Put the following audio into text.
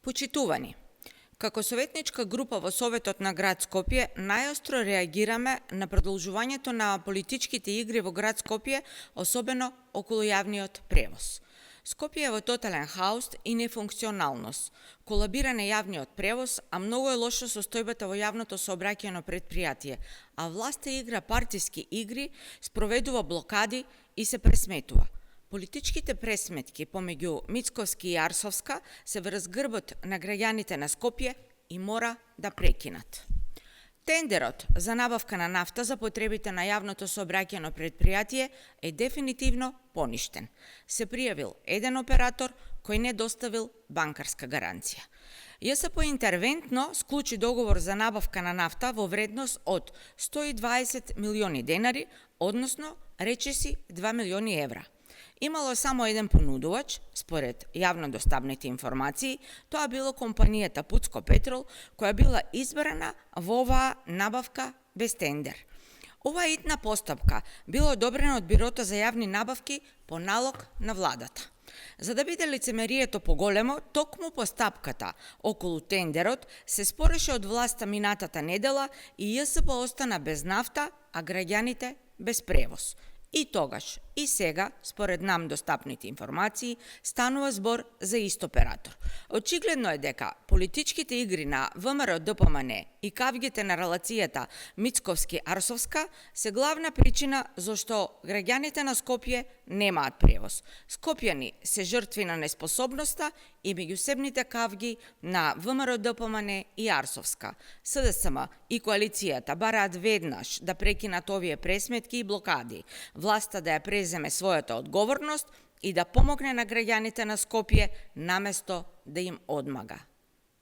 Почитувани, како советничка група во Советот на град Скопје, најостро реагираме на продолжувањето на политичките игри во град Скопје, особено околу јавниот превоз. Скопје е во тотален хаос и нефункционалност. Колабира на јавниот превоз, а многу е лошо состојбата во јавното сообраќајно предпријатие, а власта игра партиски игри, спроведува блокади и се пресметува. Политичките пресметки помеѓу Мицковски и Арсовска се врз грбот на граѓаните на Скопје и мора да прекинат. Тендерот за набавка на нафта за потребите на јавното сообраќајно предпријатие е дефинитивно поништен. Се пријавил еден оператор кој не доставил банкарска гаранција. ЈСП интервентно склучи договор за набавка на нафта во вредност од 120 милиони денари, односно речиси 2 милиони евра. Имало само еден понудувач, според јавно доставните информации, тоа било компанијата Пуцко Петрол, која била избрана во оваа набавка без тендер. Оваа итна постапка била одобрена од Бирото за јавни набавки по налог на владата. За да биде лицемерието поголемо, токму постапката околу тендерот се спореше од власта минатата недела и ЈСП остана без нафта, а граѓаните без превоз. И тогаш, и сега, според нам достапните информации, станува збор за ист оператор. Очигледно е дека политичките игри на ВМРО ДПМН и кавгите на релацијата Мицковски-Арсовска се главна причина зашто граѓаните на Скопје немаат превоз. Скопјани се жртви на неспособноста и меѓусебните кавги на ВМРО ДПМН и Арсовска. СДСМ и коалицијата бараат веднаш да прекинат овие пресметки и блокади, власта да ја преземе својата одговорност и да помогне на граѓаните на Скопје наместо да им одмага.